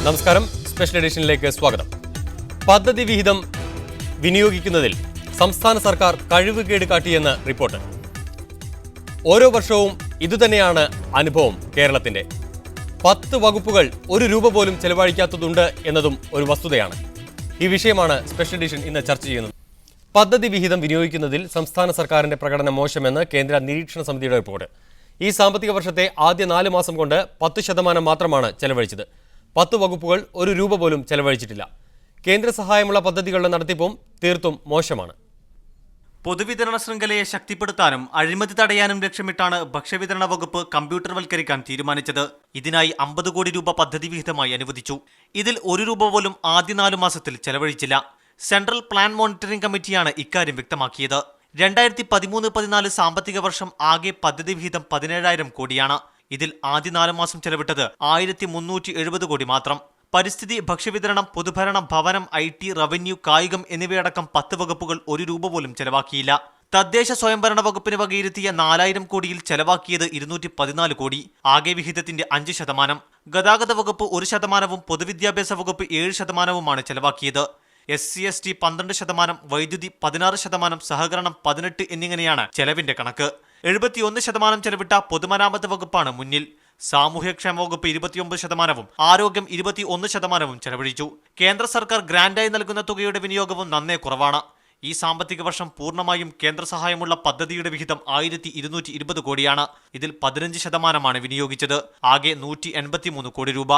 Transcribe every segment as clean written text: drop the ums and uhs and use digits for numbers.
നമസ്കാരം, സ്പെഷ്യൽ എഡിഷനിലേക്ക് സ്വാഗതം. പദ്ധതി വിഹിതം വിനിയോഗിക്കുന്നതിൽ സംസ്ഥാന സർക്കാർ കഴിവുകേട് കാട്ടിയെന്ന് റിപ്പോർട്ട്. ഓരോ വർഷവും ഇതുതന്നെയാണ് അനുഭവം. കേരളത്തിന്റെ 10 വകുപ്പുകൾ ഒരു രൂപ പോലും ചെലവഴിക്കാത്തതുണ്ട് എന്നതും ഒരു വസ്തുതയാണ്. ഈ വിഷയമാണ് സ്പെഷ്യൽ എഡിഷൻ ഇന്ന് ചർച്ച ചെയ്യുന്നത്. പദ്ധതി വിഹിതം വിനിയോഗിക്കുന്നതിൽ സംസ്ഥാന സർക്കാരിന്റെ പ്രകടനം മോശമെന്ന് കേന്ദ്ര നിരീക്ഷണ സമിതിയുടെ റിപ്പോർട്ട്. ഈ സാമ്പത്തിക വർഷത്തെ ആദ്യ 4 മാസം കൊണ്ട് 10% മാത്രമാണ് ചെലവഴിച്ചത്. 10 വകുപ്പുകൾ ഒരു രൂപ പോലും ചെലവഴിച്ചിട്ടില്ല. കേന്ദ്ര സഹായമുള്ള പദ്ധതികളുടെ നടത്തിപ്പും തീർത്തും മോശമാണ്. പൊതുവിതരണ ശൃംഖലയെ ശക്തിപ്പെടുത്താനും അഴിമതി തടയാനും ലക്ഷ്യമിട്ടാണ് ഭക്ഷ്യവിതരണ വകുപ്പ് കമ്പ്യൂട്ടർവൽക്കരിക്കാൻ തീരുമാനിച്ചത്. ഇതിനായി 50 കോടി രൂപ പദ്ധതി വിഹിതമായി അനുവദിച്ചു. ഇതിൽ 1 രൂപ പോലും ആദ്യ 4 മാസത്തിൽ ചെലവഴിച്ചില്ല. സെൻട്രൽ പ്ലാൻ മോണിറ്ററിംഗ് കമ്മിറ്റിയാണ് ഇക്കാര്യം വ്യക്തമാക്കിയത്. 2013-14 സാമ്പത്തിക വർഷം ആകെ പദ്ധതി വിഹിതം 17,000 കോടിയാണ്. ഇതിൽ ആദ്യ 4 മാസം ചെലവിട്ടത് 1,370 കോടി മാത്രം. പരിസ്ഥിതി, ഭക്ഷ്യവിതരണം, പൊതുഭരണം, ഭവനം, IT, റവന്യൂ, കായികം എന്നിവയടക്കം 10 വകുപ്പുകൾ 1 രൂപ പോലും ചെലവാക്കിയില്ല. തദ്ദേശ സ്വയംഭരണ വകുപ്പിന് വകയിരുത്തിയ 4,000 കോടിയിൽ ചെലവാക്കിയത് 214 കോടി. ആകെ വിഹിതത്തിന്റെ 5%. ഗതാഗത വകുപ്പ് 1%, പൊതുവിദ്യാഭ്യാസ വകുപ്പ് 7%മാണ് ചെലവാക്കിയത്. SC/ST 12%, വൈദ്യുതി 16%, സഹകരണം 18 എന്നിങ്ങനെയാണ് ചെലവിന്റെ കണക്ക്. 71% ചെലവിട്ട പൊതുമരാമത്ത് വകുപ്പാണ് മുന്നിൽ. സാമൂഹ്യക്ഷേമ വകുപ്പ് 29%, ആരോഗ്യം 21% ചെലവഴിച്ചു. കേന്ദ്ര സർക്കാർ ഗ്രാന്റായി നൽകുന്ന തുകയുടെ വിനിയോഗവും നന്നേ കുറവാണ്. ഈ സാമ്പത്തിക വർഷം പൂർണ്ണമായും കേന്ദ്ര സഹായമുള്ള പദ്ധതിയുടെ വിഹിതം 1,220 കോടിയാണ്. ഇതിൽ 15%മാണ് വിനിയോഗിച്ചത്. ആകെ 183 കോടി രൂപ.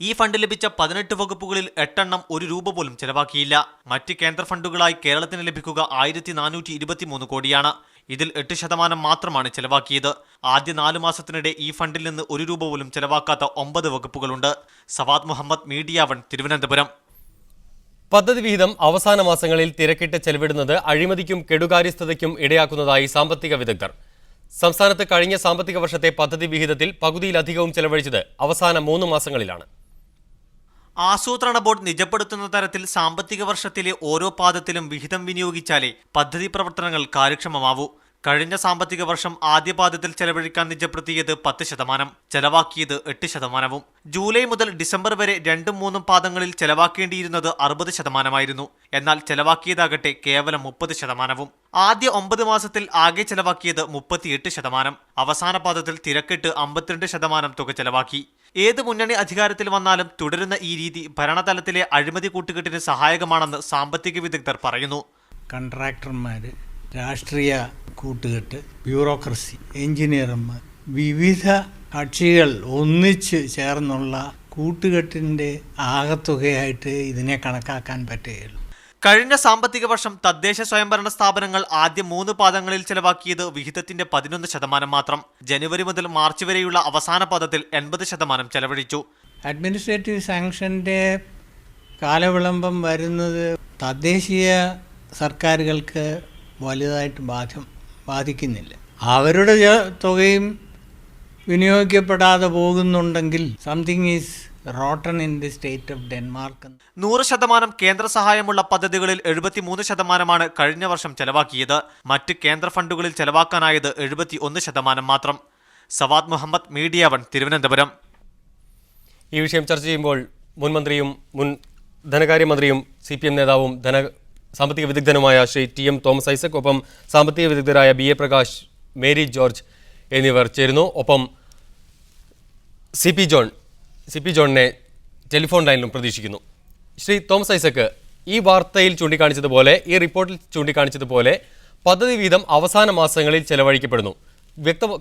ഈ ഫണ്ട് ലഭിച്ച 18 വകുപ്പുകളിൽ 8 എണ്ണം 1 രൂപ പോലും ചെലവാക്കിയില്ല. മറ്റ് കേന്ദ്ര ഫണ്ടുകളായി കേരളത്തിന് ലഭിക്കുക 1,423 കോടിയാണ്. ഇതിൽ 8% മാത്രമാണ് ചെലവാക്കിയത്. ആദ്യ 4 മാസത്തിനിടെ ഈ ഫണ്ടിൽ നിന്ന് 1 രൂപ പോലും ചെലവാക്കാത്ത 9 വകുപ്പുകളുണ്ട്. സവാദ് മുഹമ്മദ്, മീഡിയ 1, തിരുവനന്തപുരം. പദ്ധതി വിഹിതം അവസാന മാസങ്ങളിൽ തിരക്കിട്ട് ചെലവിടുന്നത് അഴിമതിക്കും കെടുകാര്യസ്ഥതയ്ക്കും ഇടയാക്കുന്നതായി സാമ്പത്തിക വിദഗ്ധർ. സംസ്ഥാനത്ത് കഴിഞ്ഞ സാമ്പത്തിക വർഷത്തെ പദ്ധതി വിഹിതത്തിൽ പകുതിയിലധികവും ചെലവഴിച്ചത് അവസാന 3 മാസങ്ങളിലാണ്. ആസൂത്രണ ബോർഡ് നിജപ്പെടുത്തുന്ന തരത്തിൽ സാമ്പത്തിക വർഷത്തിലെ ഓരോ പാദത്തിലും വിഹിതം വിനിയോഗിച്ചാലേ പദ്ധതി പ്രവർത്തനങ്ങൾ കാര്യക്ഷമമാവൂ. കഴിഞ്ഞ സാമ്പത്തിക വർഷം ആദ്യ പാദത്തിൽ ചെലവഴിക്കാൻ നിജപ്പെടുത്തിയത് 10%, ചെലവാക്കിയത് 8%. ജൂലൈ മുതൽ ഡിസംബർ വരെ 2-3 പാദങ്ങളിൽ ചെലവാക്കേണ്ടിയിരുന്നത് 60%. എന്നാൽ ചെലവാക്കിയതാകട്ടെ കേവലം 30%. ആദ്യ 9 മാസത്തിൽ ആകെ ചെലവാക്കിയത് 38%. അവസാന പാദത്തിൽ തിരക്കിട്ട് 52% തുക ചെലവാക്കി. ഏത് മുന്നണി അധികാരത്തിൽ വന്നാലും തുടരുന്ന ഈ രീതി ഭരണതലത്തിലെ അഴിമതി കൂട്ടുകെട്ടിന് സഹായകമാണെന്ന് സാമ്പത്തിക വിദഗ്ധർ പറയുന്നു. കോൺട്രാക്ടർമാർ, രാഷ്ട്രീയ കൂട്ടുകെട്ട്, ബ്യൂറോക്രസി, എഞ്ചിനീയർമാർ, വിവിധ കക്ഷികൾ ഒന്നിച്ച് ചേർന്നുള്ള കൂട്ടുകെട്ടിൻ്റെ ആകത്തുകയായിട്ട് ഇതിനെ കണക്കാക്കാൻ പറ്റുകയുള്ളൂ. കഴിഞ്ഞ സാമ്പത്തിക വർഷം തദ്ദേശ സ്വയംഭരണ സ്ഥാപനങ്ങൾ ആദ്യ 3 പാദങ്ങളിൽ ചെലവാക്കിയത് വിഹിതത്തിന്റെ 11% മാത്രം. ജനുവരി മുതൽ മാർച്ച് വരെയുള്ള അവസാന പാദത്തിൽ 80% ചെലവഴിച്ചു. അഡ്മിനിസ്ട്രേറ്റീവ് സാങ്ഷൻ്റെ കാലവിളംബം വരുന്നത് തദ്ദേശീയ സർക്കാരുകൾക്ക് വലുതായിട്ട് ബാധിക്കുന്നില്ല. അവരുടെ തുകയും വിനിയോഗിക്കപ്പെടാതെ പോകുന്നുണ്ടെങ്കിൽ something is rotten in the state of Denmark. 100% കേന്ദ്ര സഹായമുള്ള പദ്ധതികളിൽ 73%മാണ് കഴിഞ്ഞ വർഷം ചെലവാക്കിയത്. മറ്റ് കേന്ദ്ര ഫണ്ടുകളിൽ ചെലവാക്കാനായത് 71% മാത്രം. സവാദ് മുഹമ്മദ്, മീഡിയ 1, തിരുവനന്തപുരം. ഈ വിഷയം ചർച്ച ചെയ്യുമ്പോൾ മുൻ മന്ത്രിയും മുൻ ധനകാര്യമന്ത്രിയും CPM നേതാവും സാമ്പത്തിക വിദഗ്ധനുമായ ശ്രീ TM തോമസ് ഐസക്, ഒപ്പം സാമ്പത്തിക വിദഗ്ധരായ BA പ്രകാശ്, മേരി ജോർജ് എന്നിവർ ചേരുന്നു. ഒപ്പം CP ജോണിനെ ടെലിഫോൺ ലൈനിലും പ്രതീക്ഷിക്കുന്നു. ശ്രീ തോമസ് ഐസക്, ഈ വാർത്തയിൽ ചൂണ്ടിക്കാണിച്ചതുപോലെ, ഈ റിപ്പോർട്ടിൽ ചൂണ്ടിക്കാണിച്ചതുപോലെ പദ്ധതി വീതം അവസാന മാസങ്ങളിൽ ചെലവഴിക്കപ്പെടുന്നു.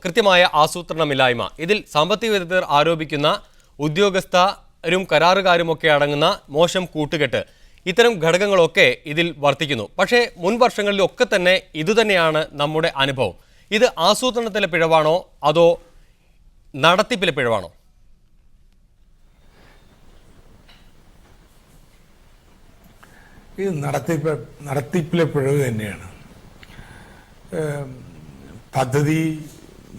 കൃത്യമായ ആസൂത്രണമില്ലായ്മ, ഇതിൽ സാമ്പത്തിക വിദഗ്ധർ ആരോപിക്കുന്ന ഉദ്യോഗസ്ഥരും കരാറുകാരുമൊക്കെ അടങ്ങുന്ന മോശം കൂട്ടുകെട്ട്, ഇത്തരം ഘടകങ്ങളൊക്കെ ഇതിൽ വർത്തിക്കുന്നു. പക്ഷേ മുൻ വർഷങ്ങളിലൊക്കെ തന്നെ ഇതുതന്നെയാണ് നമ്മുടെ അനുഭവം. ഇത് ആസൂത്രണത്തിലെ പിഴവാണോ അതോ നടത്തിപ്പിലെ പിഴവാണോ? ഇത് നടത്തിപ്പിലെ പിഴവ് തന്നെയാണ്. പദ്ധതി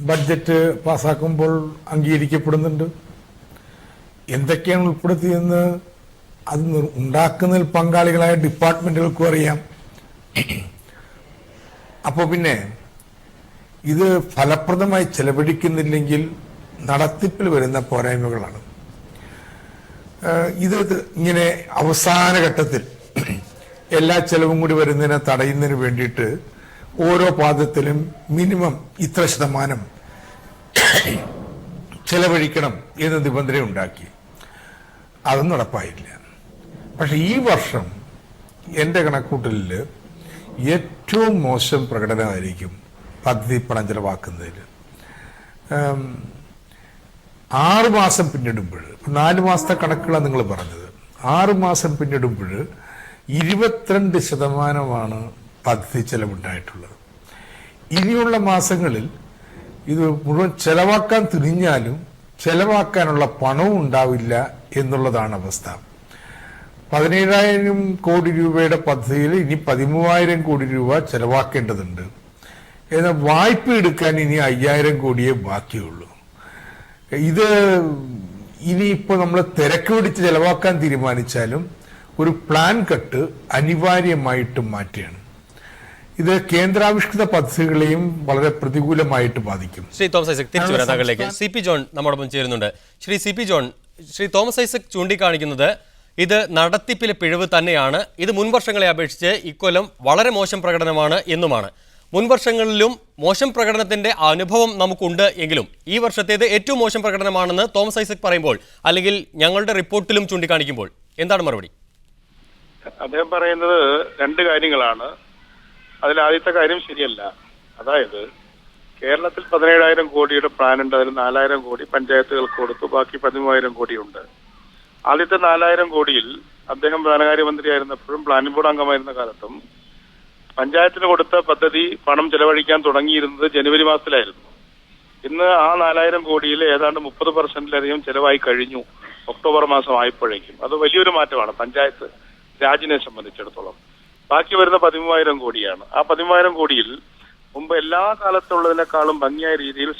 ബഡ്ജറ്റ് പാസ്സാക്കുമ്പോൾ അംഗീകരിക്കപ്പെടുന്നുണ്ട്. എന്തൊക്കെയാണ് ഉൾപ്പെടുത്തിയെന്ന് അത് ഉണ്ടാക്കുന്നതിൽ പങ്കാളികളായ ഡിപ്പാർട്ട്മെൻറ്റുകൾക്കും അറിയാം. അപ്പോൾ പിന്നെ ഇത് ഫലപ്രദമായി ചെലവഴിക്കുന്നില്ലെങ്കിൽ നടത്തിപ്പിൽ വരുന്ന പോരായ്മകളാണ്. ഇത് ഇങ്ങനെ അവസാന ഘട്ടത്തിൽ എല്ലാ ചെലവും കൂടി വരുന്നതിനെ തടയുന്നതിന് വേണ്ടിയിട്ട് ഓരോ പാദത്തിലും മിനിമം ഇത്ര ശതമാനം ചെലവഴിക്കണം എന്ന നിബന്ധന ഉണ്ടാക്കി. അതും നടപ്പായില്ല. പക്ഷെ ഈ വർഷം എൻ്റെ കണക്കൂട്ടലിൽ ഏറ്റവും മോശം പ്രകടനമായിരിക്കും പദ്ധതി പണം ചെലവാക്കുന്നതിൽ. 6 മാസം പിന്നിടുമ്പോൾ, 4 മാസത്തെ കണക്കുകളാണ് നിങ്ങൾ പറഞ്ഞത്, 6 മാസം പിന്നിടുമ്പോൾ 22% പദ്ധതി ചെലവുണ്ടായിട്ടുള്ളത്. ഇനിയുള്ള മാസങ്ങളിൽ ഇത് മുഴുവൻ ചെലവാക്കാൻ തിരിഞ്ഞാലും ചെലവാക്കാനുള്ള പണവും ഉണ്ടാവില്ല എന്നുള്ളതാണ് അവസ്ഥ. 17,000 കോടി രൂപയുടെ പദ്ധതിയിൽ ഇനി 13,000 കോടി രൂപ ചെലവാക്കേണ്ടതുണ്ട്. എന്നാൽ വായ്പ എടുക്കാൻ ഇനി 5,000 കോടിയേ ബാക്കിയുള്ളൂ. ഇത് ഇനിയിപ്പോൾ നമ്മൾ തിരക്ക് പിടിച്ച് ചെലവാക്കാൻ തീരുമാനിച്ചാലും ഒരു പ്ലാൻ കട്ട് അനിവാര്യമായിട്ടും മാറ്റുകയാണ്. ഇത് കേന്ദ്രാവിഷ്കൃത പദ്ധതികളെയും വളരെ പ്രതികൂലമായിട്ട് ബാധിക്കും. ശ്രീ തോമസ് ഐസക്, തിരിച്ചു വരാം താങ്കളിലേക്ക്. സി പി ജോൺ നമ്മോടൊപ്പം ചേരുന്നുണ്ട്. Shri C P John, Shri Thomas Isaac ചൂണ്ടിക്കാണിക്കുന്നത് ഇത് നടത്തിപ്പിലെ പിഴവ് തന്നെയാണ്. ഇത് മുൻവർഷങ്ങളെ അപേക്ഷിച്ച് ഇക്കൊല്ലം വളരെ മോശം പ്രകടനമാണ് എന്നുമാണ്. മുൻവർഷങ്ങളിലും മോശം പ്രകടനത്തിന്റെ അനുഭവം നമുക്കുണ്ട് എങ്കിലും ഈ വർഷത്തേത് ഏറ്റവും മോശം പ്രകടനമാണെന്ന് തോമസ് ഐസക് പറയുമ്പോൾ, അല്ലെങ്കിൽ ഞങ്ങളുടെ റിപ്പോർട്ടിലും ചൂണ്ടിക്കാണിക്കുമ്പോൾ എന്താണ് മറുപടി? അദ്ദേഹം പറയുന്നത് 2 കാര്യങ്ങളാണ്. അതിൽ ആദ്യത്തെ കാര്യം ശരിയല്ല. അതായത് കേരളത്തിൽ 17,000 കോടിയുടെ പ്ലാൻ ഉണ്ട്. അതിൽ 4,000 കോടി പഞ്ചായത്തുകൾക്ക് കൊടുത്തു, ബാക്കി 13,000 കോടിയുണ്ട്. ആദ്യത്തെ 4,000 കോടിയിൽ അദ്ദേഹം ധനകാര്യമന്ത്രിയായിരുന്നപ്പോഴും പ്ലാനിംഗ് ബോർഡ് അംഗമായിരുന്ന കാലത്തും പഞ്ചായത്തിന് കൊടുത്ത പദ്ധതി പണം ചെലവഴിക്കാൻ തുടങ്ങിയിരുന്നത് ജനുവരി മാസത്തിലായിരുന്നു. ഇന്ന് ആ 4,000 കോടിയിൽ ഏതാണ്ട് 30%-ലധികം ചെലവായി കഴിഞ്ഞു ഒക്ടോബർ മാസം ആയപ്പോഴേക്കും. അത് വലിയൊരു മാറ്റമാണ് പഞ്ചായത്ത് രാജിനെ സംബന്ധിച്ചിടത്തോളം. ബാക്കി വരുന്ന 13,000 കോടിയാണ്. ആ 13,000 കോടിയിൽ മുമ്പ് എല്ലാ കാലത്തുള്ളതിനേക്കാളും ഭംഗിയായ രീതിയിൽ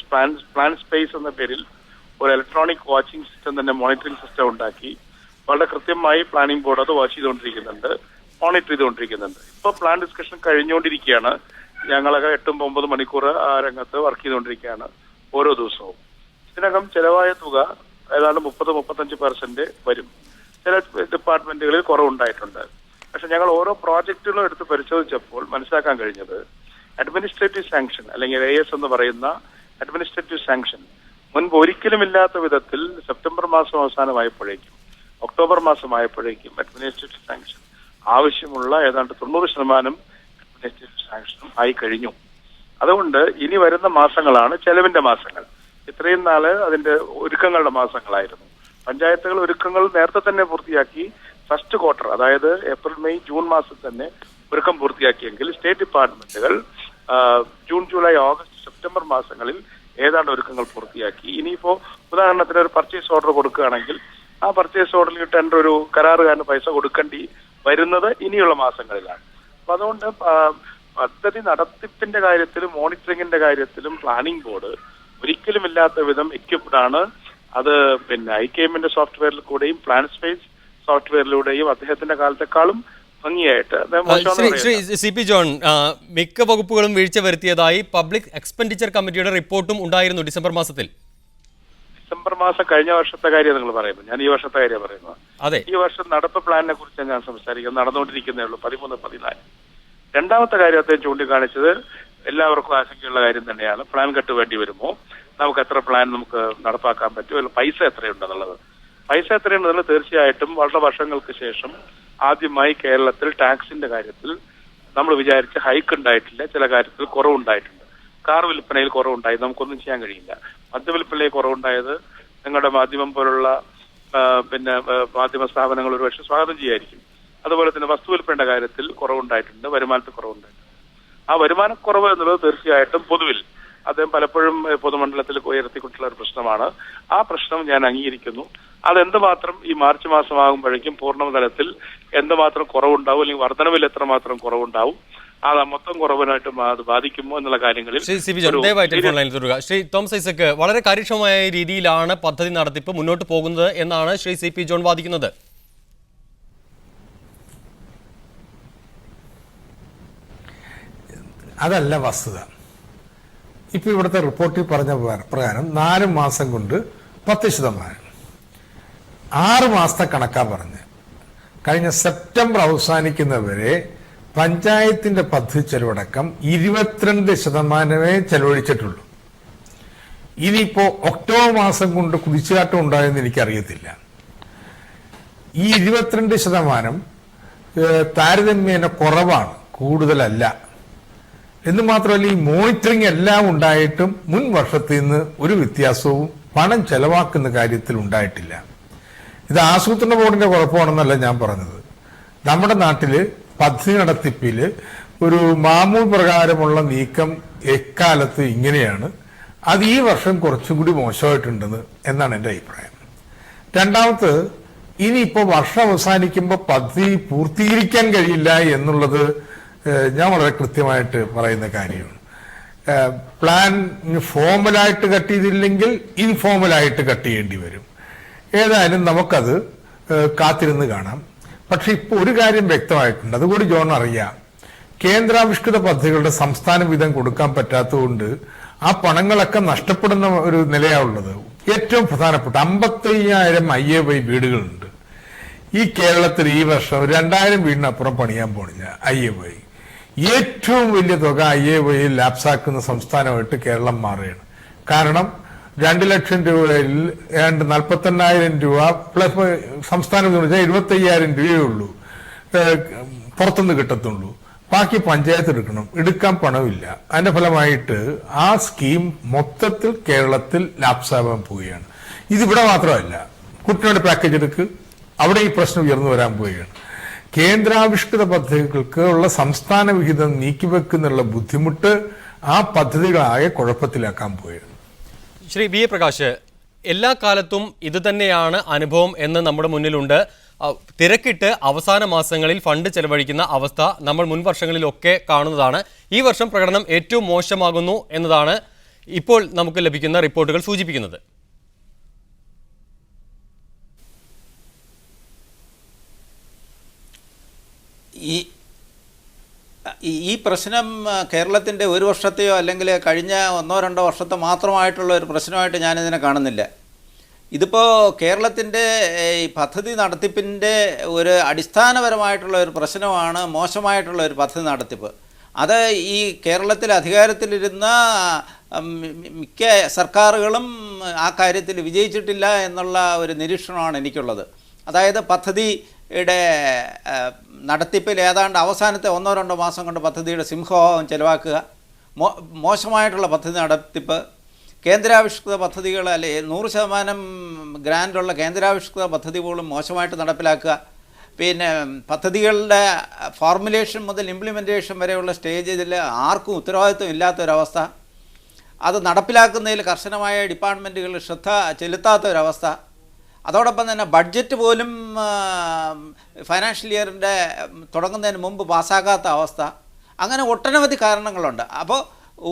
പ്ലാൻ സ്പേസ് എന്ന പേരിൽ ഒരു ഇലക്ട്രോണിക് വാച്ചിങ് സിസ്റ്റം തന്നെ, മോണിറ്ററിംഗ് സിസ്റ്റം ഉണ്ടാക്കി വളരെ കൃത്യമായി പ്ലാനിംഗ് ബോർഡ് അത് വാച്ച് ചെയ്തുകൊണ്ടിരിക്കുന്നുണ്ട്, മോണിറ്റർ ചെയ്തുകൊണ്ടിരിക്കുന്നുണ്ട്. ഇപ്പോൾ പ്ലാൻ ഡിസ്കഷൻ കഴിഞ്ഞുകൊണ്ടിരിക്കുകയാണ്. ഞങ്ങളൊക്കെ 8-9 മണിക്കൂർ ആ രംഗത്ത് വർക്ക് ചെയ്തുകൊണ്ടിരിക്കുകയാണ് ഓരോ ദിവസവും. ഇതിനകം ചെലവായ തുക ഏതാണ്ട് 30-35% വരും. ചില ഡിപ്പാർട്ട്മെന്റുകളിൽ കുറവുണ്ടായിട്ടുണ്ട്. പക്ഷെ ഞങ്ങൾ ഓരോ പ്രോജക്റ്റുകളും എടുത്ത് പരിശോധിച്ചപ്പോൾ മനസ്സിലാക്കാൻ കഴിഞ്ഞത് അഡ്മിനിസ്ട്രേറ്റീവ് സാങ്ഷൻ, അല്ലെങ്കിൽ AS എന്ന് പറയുന്ന അഡ്മിനിസ്ട്രേറ്റീവ് സാങ്ഷൻ മുൻപ് ഒരിക്കലും ഇല്ലാത്ത വിധത്തിൽ സെപ്റ്റംബർ മാസം അവസാനമായപ്പോഴേക്കും ഒക്ടോബർ മാസമായപ്പോഴേക്കും അഡ്മിനിസ്ട്രേറ്റീവ് സാങ്ഷൻ ആവശ്യമുള്ള ഏതാണ്ട് 90% അഡ്മിനിസ്ട്രേറ്റീവ് സാങ്ഷനും ആയി കഴിഞ്ഞു. അതുകൊണ്ട് ഇനി വരുന്ന മാസങ്ങളാണ് ചെലവിന്റെ മാസങ്ങൾ. ഇത്രയും നാള് അതിന്റെ ഒരുക്കങ്ങളുടെ മാസങ്ങളായിരുന്നു. പഞ്ചായത്തുകൾ ഒരുക്കങ്ങൾ നേരത്തെ തന്നെ പൂർത്തിയാക്കി ഫസ്റ്റ് ക്വാർട്ടർ, അതായത് ഏപ്രിൽ, മെയ്, ജൂൺ മാസത്തിൽ തന്നെ ഒരുക്കം പൂർത്തിയാക്കിയെങ്കിൽ സ്റ്റേറ്റ് ഡിപ്പാർട്ട്മെന്റുകൾ ജൂൺ, ജൂലൈ, ഓഗസ്റ്റ്, സെപ്റ്റംബർ മാസങ്ങളിൽ ഏതാണ്ട് ഒരുക്കങ്ങൾ പൂർത്തിയാക്കി. ഇനിയിപ്പോ ഉദാഹരണത്തിന് ഒരു പർച്ചേസ് ഓർഡർ കൊടുക്കുകയാണെങ്കിൽ ആ പർച്ചേസ് ഓർഡറിൽ ടെൻഡർ ഒരു കരാറുകാരന് പൈസ കൊടുക്കേണ്ടി വരുന്നത് ഇനിയുള്ള മാസങ്ങളിലാണ്. അപ്പൊ അതുകൊണ്ട് പദ്ധതി നടത്തിപ്പിന്റെ കാര്യത്തിലും മോണിറ്ററിംഗിന്റെ കാര്യത്തിലും പ്ലാനിംഗ് ബോർഡ് ഒരിക്കലും ഇല്ലാത്ത വിധം എക്യുപ്ഡ് ആണ്. അത് IKM-ന്റെ സോഫ്റ്റ്വെയറിൽ കൂടെയും പ്ലാൻ സ്പേസ് സോഫ്റ്റ്വെയറിലൂടെയും അദ്ദേഹത്തിന്റെ കാലത്തെക്കാളും ഭംഗിയായിട്ട്. ശ്രീ സി പി ജോൺ, മിക്ക വകുപ്പുകളും വീഴ്ച വരുത്തിയതായി പബ്ലിക് എക്സ്പെൻഡിച്ചർ കമ്മിറ്റിയുടെ റിപ്പോർട്ടും ഉണ്ടായിരുന്നു ഡിസംബർ മാസത്തിൽ. ഡിസംബർ മാസം കഴിഞ്ഞ വർഷത്തെ കാര്യം നിങ്ങൾ പറയുന്നത്, ഞാൻ ഈ വർഷത്തെ കാര്യം പറയുന്നത്. അതെ, ഈ വർഷം നടപ്പ് പ്ലാനിനെ കുറിച്ച് ഞാൻ സംസാരിക്കുന്നത്. നടന്നുകൊണ്ടിരിക്കുന്നേ ഉള്ളൂ 13-14. രണ്ടാമത്തെ കാര്യം അദ്ദേഹം ചൂണ്ടിക്കാണിച്ചത് എല്ലാവർക്കും ആശങ്കയുള്ള കാര്യം തന്നെയാണ്. പ്ലാൻ കട്ട് വേണ്ടി വരുമോ, നമുക്ക് എത്ര പ്ലാൻ നമുക്ക് നടപ്പാക്കാൻ പറ്റും, അല്ലെങ്കിൽ പൈസ എത്രയുണ്ടെന്നുള്ളത്. പൈസ എത്രയുണ്ടെന്നുള്ളത് തീർച്ചയായിട്ടും വളരെ വർഷങ്ങൾക്ക് ശേഷം ആദ്യമായി കേരളത്തിൽ ടാക്സിന്റെ കാര്യത്തിൽ നമ്മൾ വിചാരിച്ച ഹൈക്ക് ഉണ്ടായിട്ടില്ല. ചില കാര്യത്തിൽ കുറവുണ്ടായിട്ടുണ്ട്. കാർ വിൽപ്പനയിൽ കുറവുണ്ടായി, നമുക്കൊന്നും ചെയ്യാൻ കഴിയില്ല. മദ്യവിൽപ്പനയിൽ കുറവുണ്ടായത് നിങ്ങളുടെ മാധ്യമം പോലുള്ള മാധ്യമ സ്ഥാപനങ്ങൾ ഒരുപക്ഷെ സ്വാഗതം ചെയ്യായിരിക്കും. അതുപോലെ തന്നെ വസ്തു വിൽപ്പനയുടെ കാര്യത്തിൽ കുറവുണ്ടായിട്ടുണ്ട്, വരുമാനത്തിൽ കുറവുണ്ടായിട്ടുണ്ട്. ആ വരുമാനക്കുറവ് എന്നുള്ളത് തീർച്ചയായിട്ടും പൊതുവിൽ അദ്ദേഹം പലപ്പോഴും പൊതുമണ്ഡലത്തിൽ ഉയർത്തിക്കൊണ്ടുള്ള ഒരു പ്രശ്നമാണ്. ആ പ്രശ്നം ഞാൻ അംഗീകരിക്കുന്നു. അതെന്തുമാത്രം ഈ മാർച്ച് മാസമാകുമ്പോഴേക്കും പൂർണ്ണതലത്തിൽ എന്തുമാത്രം കുറവുണ്ടാവും, അല്ലെങ്കിൽ വർധനവിൽ എത്രമാത്രം കുറവുണ്ടാവും, അത് മൊത്തം കുറവിനായിട്ട് അത് ബാധിക്കുമോ എന്നുള്ള കാര്യങ്ങളിൽ. ശ്രീ തോമസ് ഐസക്, വളരെ കാര്യക്ഷമമായ രീതിയിലാണ് പദ്ധതി നടത്തിപ്പ് മുന്നോട്ട് പോകുന്നത് എന്നാണ് ശ്രീ CP ജോൺ വാദിക്കുന്നത്. അതല്ല വസ്തുത. ഇപ്പൊ ഇവിടുത്തെ റിപ്പോർട്ടിൽ പറഞ്ഞ പ്രകാരം 4 മാസം കൊണ്ട് 10%. 6 മാസത്തെ കണക്കാ പറഞ്ഞ് കഴിഞ്ഞ സെപ്റ്റംബർ അവസാനിക്കുന്നവരെ പഞ്ചായത്തിന്റെ പദ്ധതി ചെലവടക്കം 22% ചെലവഴിച്ചിട്ടുള്ളൂ. ഇനിയിപ്പോ ഒക്ടോബർ മാസം കൊണ്ട് കുതിച്ചുകാട്ടം ഉണ്ടായെന്ന് എനിക്കറിയത്തില്ല. ഈ 22% താരതമ്യേന കുറവാണ്, കൂടുതലല്ല. എന്ന് മാത്രമല്ല, ഈ മോണിറ്ററിംഗ് എല്ലാം ഉണ്ടായിട്ടും മുൻ വർഷത്തിൽ നിന്ന് ഒരു വ്യത്യാസവും പണം ചെലവാക്കുന്ന കാര്യത്തിൽ ഉണ്ടായിട്ടില്ല. ഇത് ആസൂത്രണ ബോർഡിന്റെ കുഴപ്പമാണെന്നല്ല ഞാൻ പറഞ്ഞത്. നമ്മുടെ നാട്ടില് പദ്ധതി നടത്തിപ്പില് ഒരു മാമൂൽ പ്രകാരമുള്ള നീക്കം എക്കാലത്ത് ഇങ്ങനെയാണ്. അത് ഈ വർഷം കുറച്ചും കൂടി മോശമായിട്ടുണ്ടെന്ന് എന്നാണ് എൻ്റെ അഭിപ്രായം. രണ്ടാമത്, ഇനിയിപ്പോൾ വർഷം അവസാനിക്കുമ്പോൾ പദ്ധതി പൂർത്തീകരിക്കാൻ കഴിയില്ല എന്നുള്ളത് ഞാൻ വളരെ കൃത്യമായിട്ട് പറയുന്ന കാര്യമാണ്. പ്ലാൻ ഫോമലായിട്ട് കട്ട് ചെയ്തില്ലെങ്കിൽ ഇൻഫോമലായിട്ട് കട്ട് ചെയ്യേണ്ടി വരും. ഏതായാലും നമുക്കത് കാത്തിരുന്ന് കാണാം. പക്ഷെ ഇപ്പോൾ ഒരു കാര്യം വ്യക്തമായിട്ടുണ്ട്, അതുകൂടി ജോൺ അറിയാം. കേന്ദ്രാവിഷ്കൃത പദ്ധതികളുടെ സംസ്ഥാന വീതം കൊടുക്കാൻ പറ്റാത്തതുകൊണ്ട് ആ പണങ്ങളൊക്കെ നഷ്ടപ്പെടുന്ന ഒരു നിലയാണുള്ളത്. ഏറ്റവും പ്രധാനപ്പെട്ട 55,000 IAY വീടുകളുണ്ട് ഈ കേരളത്തിൽ. ഈ വർഷം 2,000 വീടിനപ്പുറം പണിയാൻ പോണില്ല IAY. ഏറ്റവും വലിയ തുക IAY ലാപ്സാക്കുന്ന സംസ്ഥാനമായിട്ട് കേരളം മാറുകയാണ്. കാരണം 2 ലക്ഷം രൂപയിൽ ഏതാണ്ട് 48,000 രൂപ പ്ലസ് സംസ്ഥാനം 75,000 രൂപയേ ഉള്ളൂ പുറത്തുനിന്ന് കിട്ടത്തുള്ളൂ. ബാക്കി പഞ്ചായത്ത് എടുക്കാൻ പണമില്ല. അതിന്റെ ഫലമായിട്ട് ആ സ്കീം മൊത്തത്തിൽ കേരളത്തിൽ ലാപ്സാവാൻ പോവുകയാണ്. ഇതിവിടെ മാത്രമല്ല, കുട്ടനാട് പാക്കേജ് എടുക്ക്, അവിടെ ഈ പ്രശ്നം ഉയർന്നു വരാൻ പോവുകയാണ്. കേന്ദ്രാവിഷ്കൃത പദ്ധതികൾക്ക് ഉള്ള സംസ്ഥാന വിഹിതം നീക്കിവെക്കുന്നുള്ള ബുദ്ധിമുട്ട് ആ പദ്ധതികളാകെ കുഴപ്പത്തിലാക്കാൻ പോവുകയാണ്. ശ്രീ BA പ്രകാശ്, എല്ലാ കാലത്തും ഇത് തന്നെയാണ് അനുഭവം എന്ന് നമ്മുടെ മുന്നിലുണ്ട്. തിരക്കിട്ട് അവസാന മാസങ്ങളിൽ ഫണ്ട് ചെലവഴിക്കുന്ന അവസ്ഥ നമ്മൾ മുൻ വർഷങ്ങളിലൊക്കെ കാണുന്നതാണ്. ഈ വർഷം പ്രകടനം ഏറ്റവും മോശമാകുന്നു എന്നതാണ് ഇപ്പോൾ നമുക്ക് ലഭിക്കുന്ന റിപ്പോർട്ടുകൾ സൂചിപ്പിക്കുന്നത്. ഈ പ്രശ്നം കേരളത്തിൻ്റെ ഒരു വർഷത്തെയോ അല്ലെങ്കിൽ കഴിഞ്ഞ 1-2 വർഷത്തെ മാത്രമായിട്ടുള്ള ഒരു പ്രശ്നമായിട്ട് ഞാനിതിനെ കാണുന്നില്ല. ഇതിപ്പോൾ കേരളത്തിൻ്റെ ഈ പദ്ധതി നടത്തിപ്പിൻ്റെ ഒരു അടിസ്ഥാനപരമായിട്ടുള്ള ഒരു പ്രശ്നമാണ് മോശമായിട്ടുള്ള ഒരു പദ്ധതി നടത്തിപ്പ്. അത് ഈ കേരളത്തിൽ അധികാരത്തിലിരുന്ന മിക്ക സർക്കാരുകളും ആ കാര്യത്തിൽ വിജയിച്ചിട്ടില്ല എന്നുള്ള ഒരു നിരീക്ഷണമാണ് എനിക്കുള്ളത്. അതായത് പദ്ധതിയുടെ നടത്തിപ്പിൽ ഏതാണ്ട് അവസാനത്തെ 1-2 മാസം കൊണ്ട് പദ്ധതിയുടെ സിംഹഭാഗം ചെലവാക്കുക, മോശമായിട്ടുള്ള പദ്ധതി നടത്തിപ്പ്, കേന്ദ്രാവിഷ്കൃത പദ്ധതികൾ അല്ലെ 100% ഗ്രാൻഡുള്ള കേന്ദ്രാവിഷ്കൃത പദ്ധതി പോലും മോശമായിട്ട് നടപ്പിലാക്കുക, പിന്നെ പദ്ധതികളുടെ ഫോർമുലേഷൻ മുതൽ ഇംപ്ലിമെൻറ്റേഷൻ വരെയുള്ള സ്റ്റേജിൽ ആർക്കും ഉത്തരവാദിത്വം ഇല്ലാത്തൊരവസ്ഥ, അത് നടപ്പിലാക്കുന്നതിൽ കർശനമായ ഡിപ്പാർട്ട്മെൻറ്റുകൾ ശ്രദ്ധ ചെലുത്താത്തൊരവസ്ഥ, അതോടൊപ്പം തന്നെ ബഡ്ജറ്റ് പോലും ഫൈനാൻഷ്യൽ ഇയറിൻ്റെ തുടങ്ങുന്നതിന് മുമ്പ് പാസ്സാക്കാത്ത അവസ്ഥ, അങ്ങനെ ഒട്ടനവധി കാരണങ്ങളുണ്ട്. അപ്പോൾ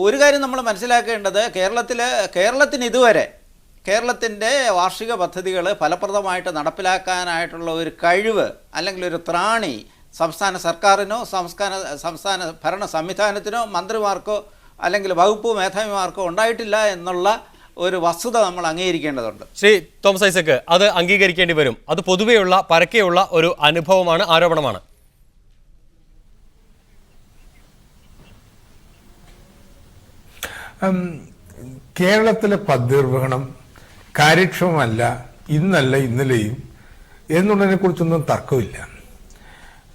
ഒരു കാര്യം നമ്മൾ മനസ്സിലാക്കേണ്ടത്, കേരളത്തിന് ഇതുവരെ കേരളത്തിൻ്റെ വാർഷിക പദ്ധതികൾ ഫലപ്രദമായിട്ട് നടപ്പിലാക്കാനായിട്ടുള്ള ഒരു കഴിവ് അല്ലെങ്കിൽ ഒരു ത്രാണി സംസ്ഥാന സർക്കാരിനോ സംസ്ഥാന ഭരണ സംവിധാനത്തിനോ മന്ത്രിമാർക്കോ അല്ലെങ്കിൽ വകുപ്പ് മേധാവിമാർക്കോ ഉണ്ടായിട്ടില്ല എന്നുള്ള ഒരു വസ്തുത നമ്മൾ അംഗീകരിക്കേണ്ടതുണ്ട്. ശ്രീ തോമസ് ഐസക്, അത് അംഗീകരിക്കേണ്ടി വരും. അത് പൊതുവെയുള്ള പരക്കെയുള്ള ഒരു അനുഭവമാണ്, ആരോപണമാണ്. കേരളത്തിലെ പദ്ധതി നിർവഹണം കാര്യക്ഷമമല്ല, ഇന്നല്ല ഇന്നലെയും എന്നുള്ളതിനെ കുറിച്ചൊന്നും തർക്കമില്ല.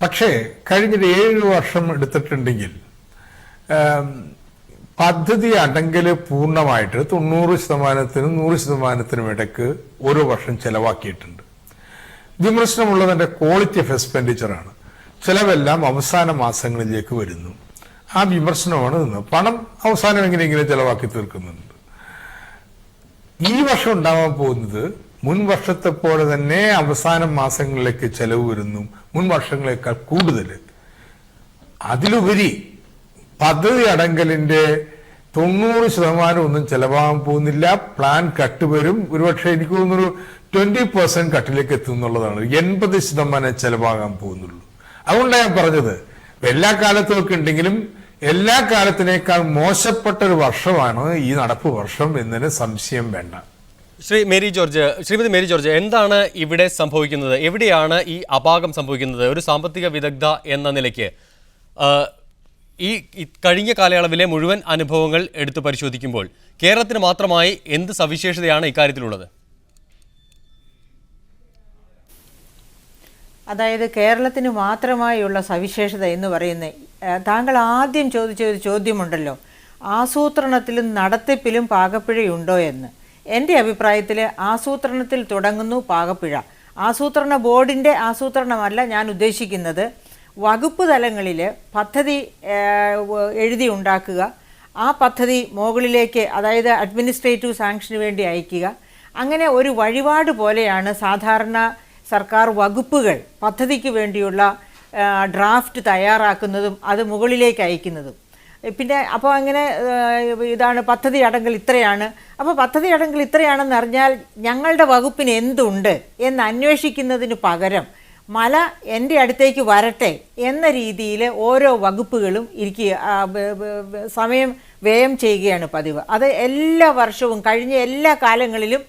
പക്ഷേ കഴിഞ്ഞ 7 വർഷം എടുത്തിട്ടുണ്ടെങ്കിൽ പദ്ധതി അടങ്കൽ പൂർണ്ണമായിട്ട് 90%-നും 100%-നും ഇടയ്ക്ക് ഓരോ വർഷം ചെലവാക്കിയിട്ടുണ്ട്. വിമർശനമുള്ളതിന്റെ ക്വാളിറ്റി ഓഫ് എക്സ്പെൻഡിച്ചറാണ്. ചിലവെല്ലാം അവസാന മാസങ്ങളിലേക്ക് വരുന്നു. ആ വിമർശനമാണ് നിന്ന് പണം അവസാനം എങ്ങനെയെങ്കിലും ചെലവാക്കി തീർക്കുന്നുണ്ട്. ഈ വർഷം ഉണ്ടാവാൻ പോകുന്നത് മുൻ വർഷത്തെ പോലെ തന്നെ അവസാന മാസങ്ങളിലേക്ക് ചെലവ് വരുന്നു, മുൻ വർഷങ്ങളെക്കാൾ കൂടുതൽ. അതിലുപരി പദ്ധതി അടങ്കലിന്റെ 90% ഒന്നും ചെലവാകാൻ പോകുന്നില്ല. പ്ലാൻ കട്ട് വരും. ഒരുപക്ഷെ എനിക്ക് തോന്നുന്നൊരു 20% കട്ടിലേക്ക് എത്തും എന്നുള്ളതാണ്. 80% ചെലവാകാൻ പോകുന്നുള്ളൂ. അതുകൊണ്ടാണ് ഞാൻ പറഞ്ഞത്, എല്ലാ കാലത്തും ഒക്കെ ഉണ്ടെങ്കിലും എല്ലാ കാലത്തിനേക്കാൾ മോശപ്പെട്ട ഒരു വർഷമാണ് ഈ നടപ്പ് വർഷം എന്നതിന് സംശയം വേണ്ട. ശ്രീമതി മേരി ജോർജ്, എന്താണ് ഇവിടെ സംഭവിക്കുന്നത്? എവിടെയാണ് ഈ അപാകം സംഭവിക്കുന്നത്? ഒരു സാമ്പത്തിക വിദഗ്ധ എന്ന നിലയ്ക്ക് ഈ കഴിഞ്ഞ കാലയളവിലെ മുഴുവൻ അനുഭവങ്ങൾ എടുത്തു പരിശോധിക്കുമ്പോൾ കേരളത്തിന് മാത്രമായി എന്ത് സവിശേഷതയാണ് ഇക്കാര്യത്തിലുള്ളത്? അതായത് കേരളത്തിന് മാത്രമായുള്ള സവിശേഷത എന്ന് പറയുന്നത്, താങ്കൾ ആദ്യം ചോദിച്ച ഒരു ചോദ്യമുണ്ടല്ലോ, ആസൂത്രണത്തിലും നടത്തിപ്പിലും പാകപ്പിഴയുണ്ടോ എന്ന്. എൻ്റെ അഭിപ്രായത്തിൽ ആസൂത്രണത്തിൽ തുടങ്ങുന്നു പാകപ്പിഴ. ആസൂത്രണ ബോർഡിൻ്റെ ആസൂത്രണമല്ല ഞാൻ ഉദ്ദേശിക്കുന്നത്. വകുപ്പ് തലങ്ങളിൽ പദ്ധതി എഴുതി ഉണ്ടാക്കുക, ആ പദ്ധതി മുകളിലേക്ക്, അതായത് അഡ്മിനിസ്ട്രേറ്റീവ് സാങ്ഷന് വേണ്ടി അയക്കുക. അങ്ങനെ ഒരു വഴിപാട് പോലെയാണ് സാധാരണ സർക്കാർ വകുപ്പുകൾ പദ്ധതിക്ക് വേണ്ടിയുള്ള ഡ്രാഫ്റ്റ് തയ്യാറാക്കുന്നതും അത് മുകളിലേക്ക് അയക്കുന്നതും. പിന്നെ അപ്പോൾ അങ്ങനെ ഇതാണ് പദ്ധതി അടങ്കൽ ഇത്രയാണ്. അപ്പോൾ പദ്ധതി അടങ്കൽ ഇത്രയാണെന്ന് അറിഞ്ഞാൽ ഞങ്ങളുടെ വകുപ്പിന് എന്തുണ്ട് എന്ന് അന്വേഷിക്കുന്നതിന് പകരം മല എൻ്റെ അടുത്തേക്ക് വരട്ടെ എന്ന രീതിയിൽ ഓരോ വകുപ്പുകളും സമയം വ്യയം ചെയ്യുകയാണ് പതിവ്. അത് എല്ലാ വർഷവും കഴിഞ്ഞ എല്ലാ കാലങ്ങളിലും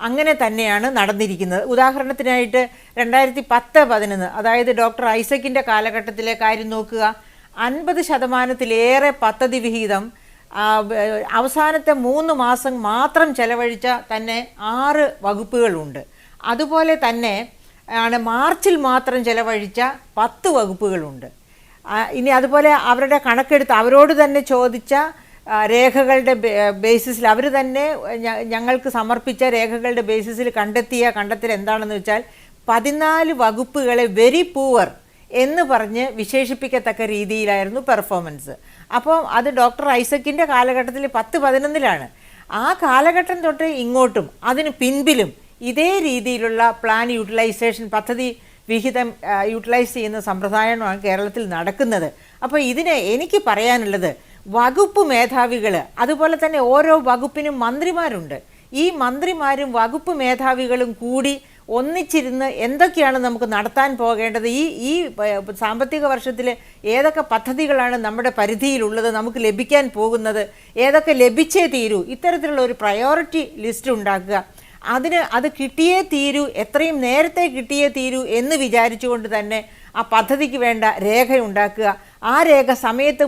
അങ്ങനെ തന്നെയാണ് നടന്നിരിക്കുന്നത്. ഉദാഹരണത്തിനായിട്ട് 2010-11, അതായത് ഡോക്ടർ ഐസക്കിൻ്റെ കാലഘട്ടത്തിലെ കാര്യം നോക്കുക. 50% പദ്ധതി വിഹിതം അവസാനത്തെ 3 മാസം മാത്രം ചെലവഴിച്ച തന്നെ 6 വകുപ്പുകളുണ്ട്. അതുപോലെ തന്നെ ആണ് മാർച്ചിൽ മാത്രം ചെലവഴിച്ച 10 വകുപ്പുകളുണ്ട്. ഇനി അതുപോലെ അവരുടെ കണക്കെടുത്ത് അവരോട് തന്നെ ചോദിച്ച രേഖകളുടെ ബേസിസിൽ, അവർ തന്നെ ഞങ്ങൾക്ക് സമർപ്പിച്ച രേഖകളുടെ ബേസിസിൽ കണ്ടെത്തൽ എന്താണെന്ന് വെച്ചാൽ 14 വകുപ്പുകളെ വെരി പൂവർ എന്ന് പറഞ്ഞ് വിശേഷിപ്പിക്കത്തക്ക രീതിയിലായിരുന്നു പെർഫോമൻസ്. അപ്പോൾ അത് ഡോക്ടർ ഐസക്കിൻ്റെ കാലഘട്ടത്തിൽ 10-11 ആ കാലഘട്ടം തൊട്ട് ഇങ്ങോട്ടും അതിന് പിൻപിലും ഇതേ രീതിയിലുള്ള പ്ലാൻ യൂട്ടിലൈസേഷൻ, പദ്ധതി വിഹിതം യൂട്ടിലൈസ് ചെയ്യുന്ന സമ്പ്രദായമാണ് കേരളത്തിൽ നടക്കുന്നത്. അപ്പോൾ ഇതിന് എനിക്ക് പറയാനുള്ളത്, വകുപ്പ് മേധാവികൾ, അതുപോലെ തന്നെ ഓരോ വകുപ്പിനും മന്ത്രിമാരുണ്ട്. ഈ മന്ത്രിമാരും വകുപ്പ് മേധാവികളും കൂടി ഒന്നിച്ചിരുന്ന് എന്തൊക്കെയാണ് നമുക്ക് നടത്താൻ പോകേണ്ടത്, ഈ സാമ്പത്തിക വർഷത്തിൽ ഏതൊക്കെ പദ്ധതികളാണ് നമ്മുടെ പരിധിയിലുള്ളത്, നമുക്ക് ലഭിക്കാൻ പോകുന്നത്, ഏതൊക്കെ ലഭിച്ചേ തീരൂ, ഇത്തരത്തിലുള്ള ഒരു പ്രയോറിറ്റി ലിസ്റ്റ് ഉണ്ടാക്കുക. അത് കിട്ടിയേ തീരൂ, എത്രയും നേരത്തെ കിട്ടിയേ തീരൂ എന്ന് വിചാരിച്ചുകൊണ്ട് തന്നെ ആ പദ്ധതിക്ക് വേണ്ട രേഖ ഉണ്ടാക്കുക. ആ രേഖ സമയത്ത്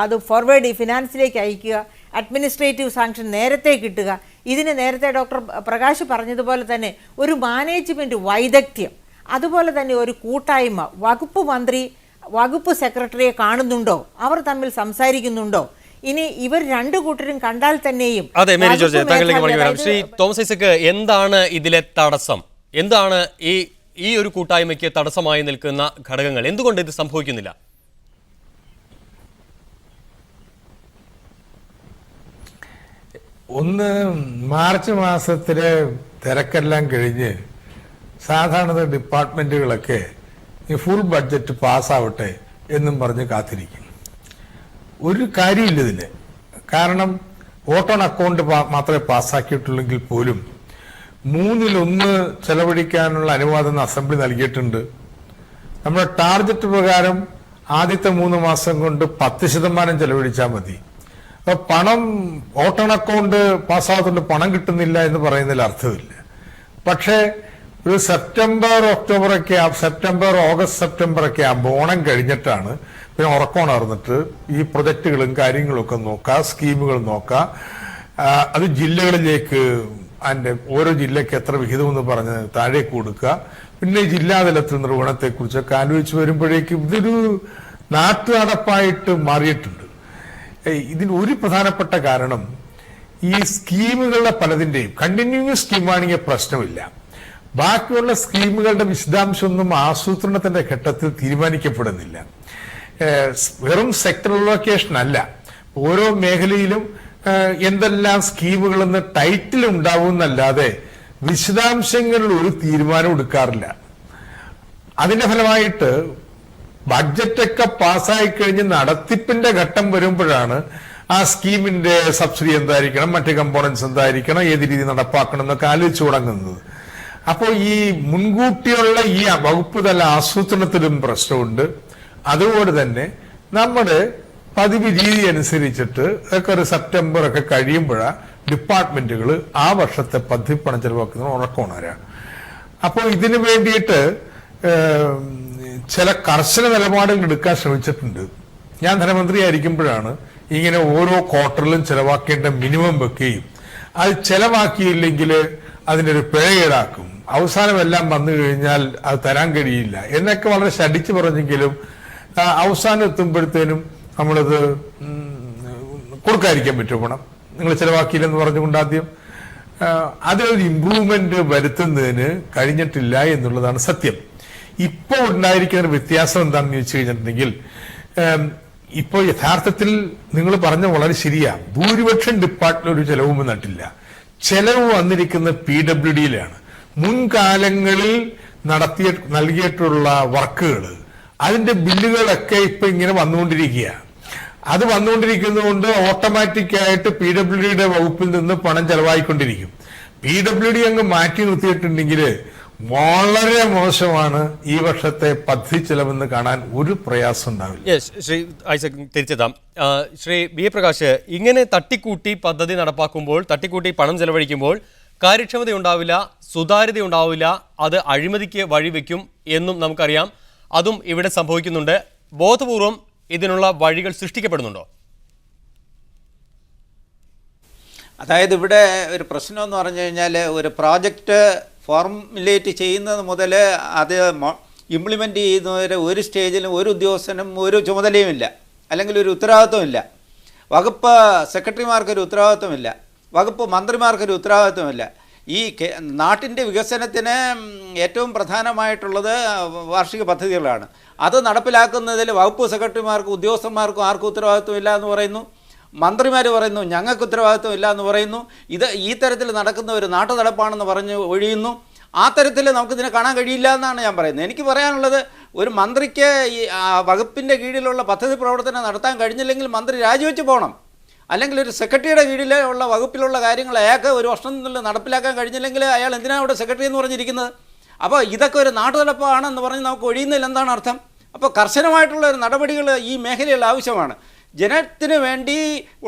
അത് ഫോർവേഡ് ഫിനാൻസിലേക്ക് അയക്കുക. അഡ്മിനിസ്ട്രേറ്റീവ് സാങ്ഷൻ നേരത്തെ കിട്ടുക. ഇതിന് നേരത്തെ ഡോക്ടർ പ്രകാശ് പറഞ്ഞതുപോലെ തന്നെ ഒരു മാനേജ്മെൻറ്റ് വൈദഗ്ധ്യം, അതുപോലെ തന്നെ ഒരു കൂട്ടായ്മ, വകുപ്പ് മന്ത്രി വകുപ്പ് സെക്രട്ടറിയെ കാണുന്നുണ്ടോ, അവർ തമ്മിൽ സംസാരിക്കുന്നുണ്ടോ, ഇനി ഇവർ രണ്ടു കൂട്ടരും കണ്ടാൽ തന്നെയും. അതെ മേരി ജോർജ്, താങ്കളിലേക്ക് മടങ്ങി വരാം. ശ്രീ തോമസ് ഐസക്, എന്താണ് ഇതിലെ തടസ്സം? എന്താണ് ഈ ഒരു കൂട്ടായ്മയ്ക്ക് തടസ്സമായി നിൽക്കുന്ന ഘടകങ്ങൾ? എന്തുകൊണ്ട് ഇത് സംഭവിക്കുന്നില്ല? ഒന്ന്, മാർച്ച് മാസത്തിലെ തിരക്കെല്ലാം കഴിഞ്ഞ് സാധാരണ ഡിപ്പാർട്ട്മെന്റുകളൊക്കെ ഈ ഫുൾ ബഡ്ജറ്റ് പാസ്സാവട്ടെ എന്നും പറഞ്ഞ് കാത്തിരിക്കും. ഒരു കാര്യമില്ല ഇതിന്. കാരണം വോട്ട് ഓൺ അക്കൗണ്ട് മാത്രമേ പാസ്സാക്കിയിട്ടുള്ളെങ്കിൽ പോലും 1/3 ചെലവഴിക്കാനുള്ള അനുവാദം അസംബ്ലി നൽകിയിട്ടുണ്ട്. നമ്മുടെ ടാർഗറ്റ് പ്രകാരം ആദ്യത്തെ 3 മാസം കൊണ്ട് 10% ചെലവഴിച്ചാൽ മതി. അപ്പൊ പണം വോട്ട് ഓൺ അക്കൗണ്ട് പാസ്സാകത്തുകൊണ്ട് പണം കിട്ടുന്നില്ല എന്ന് പറയുന്നതിൽ അർത്ഥമില്ല. പക്ഷേ ഒരു സെപ്റ്റംബർ ഓഗസ്റ്റ് സെപ്റ്റംബർ ഒക്കെ ആകുമ്പോൾ ഓണം കഴിഞ്ഞിട്ടാണ് പിന്നെ ഉറക്കമുണർന്നിട്ട് ഈ പ്രൊജക്ടുകളും കാര്യങ്ങളും ഒക്കെ നോക്കുക, സ്കീമുകൾ നോക്കുക, അത് ജില്ലകളിലേക്ക് അതിന്റെ ഓരോ ജില്ലയ്ക്ക് എത്ര വിഹിതം എന്ന് പറഞ്ഞ് താഴേക്ക് കൊടുക്കുക, പിന്നെ ജില്ലാതലത്തിൽ നിർവഹണത്തെക്കുറിച്ചൊക്കെ ആലോചിച്ച് വരുമ്പോഴേക്കും ഇതൊരു നാട്ടുനടപ്പായിട്ട് മാറിയിട്ടുണ്ട്. ഇതിന് ഒരു പ്രധാനപ്പെട്ട കാരണം ഈ സ്കീമുകളുടെ പലതിന്റെയും കണ്ടിന്യൂസ് സ്കീമാണെങ്കിൽ പ്രശ്നമില്ല. ബാക്കിയുള്ള സ്കീമുകളുടെ വിശദാംശമൊന്നും ആസൂത്രണത്തിന്റെ ഘട്ടത്തിൽ തീരുമാനിക്കപ്പെടുന്നില്ല. വെറും സെക്ടർ ലൊക്കേഷൻ അല്ല, ഓരോ മേഖലയിലും എന്തെല്ലാം സ്കീമുകളെന്ന് ടൈറ്റിൽ ഉണ്ടാവും എന്നല്ലാതെ വിശദാംശങ്ങളിൽ ഒരു തീരുമാനം എടുക്കാറില്ല. അതിന്റെ ഫലമായിട്ട് ബഡ്ജറ്റൊക്കെ പാസ്സായി കഴിഞ്ഞ് നടത്തിപ്പിന്റെ ഘട്ടം വരുമ്പോഴാണ് ആ സ്കീമിന്റെ സബ്സിഡി എന്തായിരിക്കണം, മറ്റ് കമ്പോണൻസ് എന്തായിരിക്കണം, ഏത് രീതി നടപ്പാക്കണം എന്നൊക്കെ ആലോചിച്ചു തുടങ്ങുന്നത്. അപ്പോൾ ഈ മുൻകൂട്ടിയുള്ള ഈ വകുപ്പ് തല ആസൂത്രണത്തിലും പ്രശ്നമുണ്ട്. അതുപോലെ തന്നെ നമ്മുടെ പതിവ് രീതി അനുസരിച്ചിട്ട് ഒക്കെ ഒരു സെപ്റ്റംബർ ഒക്കെ കഴിയുമ്പോഴാണ് ഡിപ്പാർട്ട്മെന്റുകൾ ആ വർഷത്തെ പദ്ധതി പണം ചെലവാക്കുന്നത് ഉറക്കമുണരാണ്. അപ്പോൾ ഇതിനു വേണ്ടിയിട്ട് ചില കർശന നിലപാടുകൾ എടുക്കാൻ ശ്രമിച്ചിട്ടുണ്ട്. ഞാൻ ധനമന്ത്രി ആയിരിക്കുമ്പോഴാണ് ഇങ്ങനെ ഓരോ ക്വാർട്ടറിലും ചെലവാക്കേണ്ട മിനിമം വെക്കുകയും അത് ചെലവാക്കിയില്ലെങ്കിൽ അതിനൊരു പിഴ ഈടാക്കും, അവസാനം എല്ലാം വന്നു കഴിഞ്ഞാൽ അത് തരാൻ കഴിയില്ല എന്നൊക്കെ വളരെ ശഠിച്ചു പറഞ്ഞെങ്കിലും അവസാനം എത്തുമ്പോഴത്തേനും നമ്മളത് കൊടുക്കാതിരിക്കാൻ പറ്റും. പണം നിങ്ങൾ ചെലവാക്കിയില്ലെന്ന് പറഞ്ഞുകൊണ്ട് ആദ്യം അതിലൊരു ഇംപ്രൂവ്മെന്റ് വരുത്തുന്നതിന് കഴിഞ്ഞിട്ടില്ല എന്നുള്ളതാണ് സത്യം. ഇപ്പോൾ ഉണ്ടായിരിക്കുന്ന ഒരു വ്യത്യാസം എന്താണെന്ന് ചോദിച്ചു കഴിഞ്ഞിട്ടുണ്ടെങ്കിൽ, ഇപ്പോൾ യഥാർത്ഥത്തിൽ നിങ്ങൾ പറഞ്ഞ വളരെ ശരിയാ, ഭൂരിപക്ഷം ഡിപ്പാർട്ട്മെന്റ് ഒരു ചെലവും വന്നിട്ടില്ല. ചെലവ് വന്നിരിക്കുന്ന PWDയിലാണ്. മുൻകാലങ്ങളിൽ നൽകിയിട്ടുള്ള വർക്കുകൾ, അതിന്റെ ബില്ലുകളൊക്കെ ഇപ്പൊ ഇങ്ങനെ വന്നുകൊണ്ടിരിക്കുക. അത് വന്നുകൊണ്ടിരിക്കുന്നതുകൊണ്ട് ഓട്ടോമാറ്റിക്കായിട്ട് PWDയുടെ വകുപ്പിൽ നിന്ന് പണം ചെലവായിക്കൊണ്ടിരിക്കും. PWD അങ്ങ് മാറ്റി നിർത്തിയിട്ടുണ്ടെങ്കിൽ വളരെ മോശമാണ് ഈ വർഷത്തെ പദ്ധതി ചെലവെന്ന് കാണാൻ ഒരു പ്രയാസം ഉണ്ടാവില്ല. ശ്രീ ഐസക് തിരിച്ചെത്താം. ശ്രീ BA പ്രകാശ്, ഇങ്ങനെ തട്ടിക്കൂട്ടി പദ്ധതി നടപ്പാക്കുമ്പോൾ, തട്ടിക്കൂട്ടി പണം ചെലവഴിക്കുമ്പോൾ കാര്യക്ഷമത ഉണ്ടാവില്ല, സുതാര്യത ഉണ്ടാവില്ല, അത് അഴിമതിക്ക് വഴിവെക്കും എന്നും നമുക്കറിയാം. അതും ഇവിടെ സംഭവിക്കുന്നുണ്ട്. ബോധപൂർവം ഇതിനുള്ള വഴികൾ സൃഷ്ടിക്കപ്പെടുന്നുണ്ടോ? അതായത് ഇവിടെ ഒരു പ്രശ്നം എന്ന് പറഞ്ഞു കഴിഞ്ഞാൽ, ഒരു പ്രോജക്റ്റ് ഫോർമുലേറ്റ് ചെയ്യുന്നത് മുതൽ അത് ഇംപ്ലിമെൻ്റ് ചെയ്യുന്നവരെ ഒരു സ്റ്റേജിലും ഒരു ഉദ്യോഗസ്ഥനും ഒരു ചുമതലയുമില്ല, അല്ലെങ്കിൽ ഒരു ഉത്തരവാദിത്വമില്ല. വകുപ്പ് സെക്രട്ടറിമാർക്കൊരു ഉത്തരവാദിത്വമില്ല, വകുപ്പ് മന്ത്രിമാർക്കൊരു ഉത്തരവാദിത്വമില്ല. ഈ നാട്ടിൻ്റെ വികസനത്തിന് ഏറ്റവും പ്രധാനമായിട്ടുള്ളത് വാർഷിക പദ്ധതികളാണ്. അത് നടപ്പിലാക്കുന്നതിൽ വകുപ്പ് സെക്രട്ടറിമാർക്കും ഉദ്യോഗസ്ഥന്മാർക്കും ആർക്കും ഉത്തരവാദിത്വമില്ല എന്ന് പറയുന്നു. മന്ത്രിമാർ പറയുന്നു ഞങ്ങൾക്ക് ഉത്തരവാദിത്വം ഇല്ല എന്ന് പറയുന്നു. ഇത് ഈ തരത്തിൽ നടക്കുന്ന ഒരു നാട്ടുനടപ്പാണെന്ന് പറഞ്ഞ് ഒഴിയുന്നു. ആ തരത്തിൽ നമുക്കിതിനെ കാണാൻ കഴിയില്ല എന്നാണ് ഞാൻ പറയുന്നത്. എനിക്ക് പറയാനുള്ളത്, ഒരു മന്ത്രിക്ക് ഈ വകുപ്പിൻ്റെ കീഴിലുള്ള പദ്ധതി പ്രവർത്തനം നടത്താൻ കഴിഞ്ഞില്ലെങ്കിൽ മന്ത്രി രാജിവെച്ച് പോകണം. അല്ലെങ്കിൽ ഒരു സെക്രട്ടറിയുടെ കീഴിലുള്ള വകുപ്പിലുള്ള കാര്യങ്ങൾ അയാൾക്ക് ഒരു വർഷത്തിനുള്ളിൽ നടപ്പിലാക്കാൻ കഴിഞ്ഞില്ലെങ്കിൽ അയാൾ എന്തിനാണ് അവിടെ സെക്രട്ടറി എന്ന് പറഞ്ഞിരിക്കുന്നത്? അപ്പോൾ ഇതൊക്കെ ഒരു നാട്ടുനടപ്പാണെന്ന് പറഞ്ഞ് നമുക്ക് ഒഴിയുന്നതിൽ എന്താണ് അർത്ഥം? അപ്പോൾ കർശനമായിട്ടുള്ള ഒരു നടപടികൾ ഈ മേഖലയിൽ ആവശ്യമാണ്. ജനത്തിന് വേണ്ടി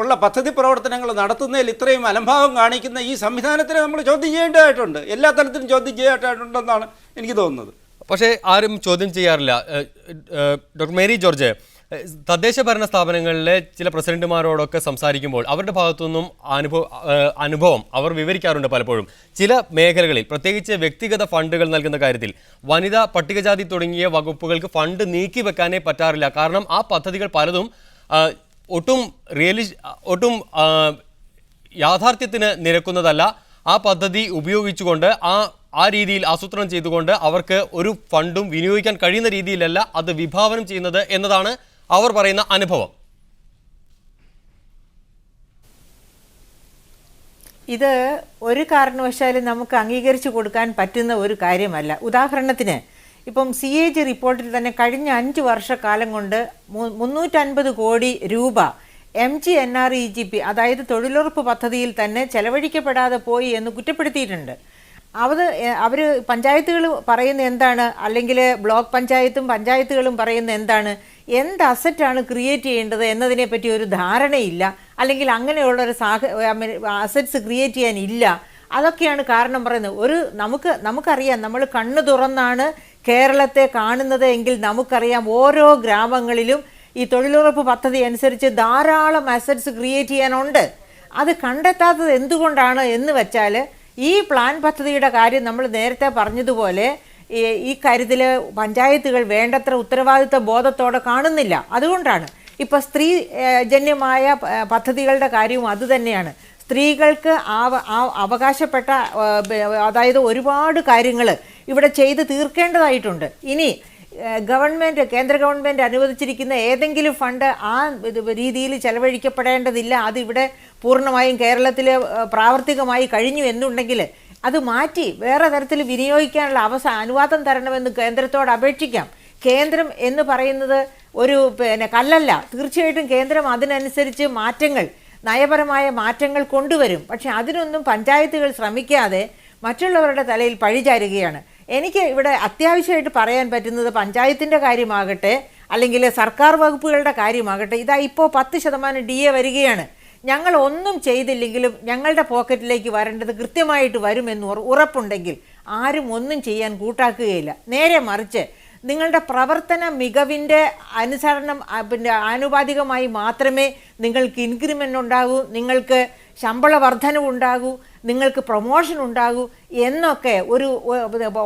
ഉള്ള പദ്ധതി പ്രവർത്തനങ്ങൾ നടത്തുന്നതിൽ ഇത്രയും അലംഭാവം കാണിക്കുന്ന ഈ സംവിധാനത്തിനെ നമ്മൾ ചോദ്യം ചെയ്യേണ്ടതായിട്ടുണ്ട്. എല്ലാ തലത്തിലും ചോദ്യം ചെയ്യേണ്ടതായിട്ടുണ്ടെന്നാണ് എനിക്ക് തോന്നുന്നത്. പക്ഷേ ആരും ചോദ്യം ചെയ്യാറില്ല. ഡോക്ടർ മേരി ജോർജ്, തദ്ദേശ ഭരണ സ്ഥാപനങ്ങളിലെ ചില പ്രസിഡന്റുമാരോടൊക്കെ സംസാരിക്കുമ്പോൾ അവരുടെ ഭാഗത്തുനിന്നും അനുഭവം അവർ വിവരിക്കാറുണ്ട്. പലപ്പോഴും ചില മേഖലകളിൽ, പ്രത്യേകിച്ച് വ്യക്തിഗത ഫണ്ടുകൾ നൽകുന്ന കാര്യത്തിൽ, വനിതാ പട്ടികജാതി തുടങ്ങിയ വകുപ്പുകൾക്ക് ഫണ്ട് നീക്കി വെക്കാനേ പറ്റാറില്ല. കാരണം ആ പദ്ധതികൾ പലതും ഒട്ടും യാഥാർത്ഥ്യത്തിന് നിരക്കുന്നതല്ല. ആ പദ്ധതി ഉപയോഗിച്ചുകൊണ്ട് ആ രീതിയിൽ ആസൂത്രണം ചെയ്തുകൊണ്ട് അവർക്ക് ഒരു ഫണ്ടും വിനിയോഗിക്കാൻ കഴിയുന്ന രീതിയിലല്ല അത് വിഭാവനം ചെയ്യുന്നത് എന്നതാണ് അവർ പറയുന്ന അനുഭവം. ഇത് ഒരു കാരണവശാലും നമുക്ക് അംഗീകരിച്ചു കൊടുക്കാൻ പറ്റുന്ന ഒരു കാര്യമല്ല. ഉദാഹരണത്തിന് ഇപ്പം CAG റിപ്പോർട്ടിൽ തന്നെ കഴിഞ്ഞ 5 വർഷക്കാലം കൊണ്ട് 350 കോടി രൂപ MGNREGP, അതായത് തൊഴിലുറപ്പ് പദ്ധതിയിൽ തന്നെ ചെലവഴിക്കപ്പെടാതെ പോയി എന്ന് കുറ്റപ്പെടുത്തിയിട്ടുണ്ട്. അവർ പഞ്ചായത്തുകൾ പറയുന്ന എന്താണ്, അല്ലെങ്കിൽ ബ്ലോക്ക് പഞ്ചായത്തും പഞ്ചായത്തുകളും പറയുന്ന എന്താണ്, എന്ത് അസറ്റാണ് ക്രിയേറ്റ് ചെയ്യേണ്ടത് എന്നതിനെപ്പറ്റി ഒരു ധാരണയില്ല, അല്ലെങ്കിൽ അങ്ങനെയുള്ളൊരു അസറ്റ്സ് ക്രിയേറ്റ് ചെയ്യാനില്ല. അതൊക്കെയാണ് കാരണം പറയുന്നത്. നമുക്കറിയാം, നമ്മൾ കണ്ണു തുറന്നാണ് കേരളത്തെ കാണുന്നത് എങ്കിൽ നമുക്കറിയാം ഓരോ ഗ്രാമങ്ങളിലും ഈ തൊഴിലുറപ്പ് പദ്ധതി അനുസരിച്ച് ധാരാളം അസറ്റ്സ് ക്രിയേറ്റ് ചെയ്യാനുണ്ട്. അത് കണ്ടെത്താത്തത് എന്തുകൊണ്ടാണ് എന്ന് വെച്ചാൽ, ഈ പ്ലാൻ പദ്ധതിയുടെ കാര്യം നമ്മൾ നേരത്തെ പറഞ്ഞതുപോലെ ഈ കാര്യത്തിൽ പഞ്ചായത്തുകൾ വേണ്ടത്ര ഉത്തരവാദിത്വ ബോധത്തോടെ കാണുന്നില്ല. അതുകൊണ്ടാണ് ഇപ്പോൾ സ്ത്രീജന്യമായ പദ്ധതികളുടെ കാര്യവും അതുതന്നെയാണ്. സ്ത്രീകൾക്ക് അവകാശപ്പെട്ട, അതായത് ഒരുപാട് കാര്യങ്ങൾ ഇവിടെ ചെയ്ത് തീർക്കേണ്ടതായിട്ടുണ്ട്. ഇനി കേന്ദ്ര ഗവൺമെൻറ് അനുവദിച്ചിരിക്കുന്ന ഏതെങ്കിലും ഫണ്ട് ആ രീതിയിൽ ചെലവഴിക്കപ്പെടേണ്ടതില്ല, അതിവിടെ പൂർണ്ണമായും കേരളത്തിൽ പ്രാവർത്തികമായി കഴിഞ്ഞു എന്നുണ്ടെങ്കിൽ അത് മാറ്റി വേറെ തരത്തിൽ വിനിയോഗിക്കാനുള്ള അനുവാദം തരണമെന്ന് കേന്ദ്രത്തോട് അപേക്ഷിക്കാം. കേന്ദ്രം എന്ന് പറയുന്നത് ഒരു കല്ലല്ല. തീർച്ചയായിട്ടും കേന്ദ്രം അതിനനുസരിച്ച് നയപരമായ മാറ്റങ്ങൾ കൊണ്ടുവരും. പക്ഷെ അതിനൊന്നും പഞ്ചായത്തുകൾ ശ്രമിക്കാതെ മറ്റുള്ളവരുടെ തലയിൽ പഴിചാരുകയാണ്. എനിക്ക് ഇവിടെ അത്യാവശ്യമായിട്ട് പറയാൻ പറ്റുന്നത്, പഞ്ചായത്തിൻ്റെ കാര്യമാകട്ടെ അല്ലെങ്കിൽ സർക്കാർ വകുപ്പുകളുടെ കാര്യമാകട്ടെ, ഇതാ ഇപ്പോൾ 10% DA വരികയാണ്. ഞങ്ങൾ ഒന്നും ചെയ്തില്ലെങ്കിലും ഞങ്ങളുടെ പോക്കറ്റിലേക്ക് വരേണ്ടത് കൃത്യമായിട്ട് വരുമെന്ന് ഉറപ്പുണ്ടെങ്കിൽ ആരും ഒന്നും ചെയ്യാൻ കൂട്ടാക്കുകയില്ല. നേരെ മറിച്ച് നിങ്ങളുടെ പ്രവർത്തന മികവിൻ്റെ അനുസരണം പിന്നെ ആനുപാതികമായി മാത്രമേ നിങ്ങൾക്ക് ഇൻക്രിമെൻ്റ് ഉണ്ടാകൂ, നിങ്ങൾക്ക് ശമ്പള വർധനവുണ്ടാകൂ, നിങ്ങൾക്ക് പ്രൊമോഷൻ ഉണ്ടാകൂ എന്നൊക്കെ ഒരു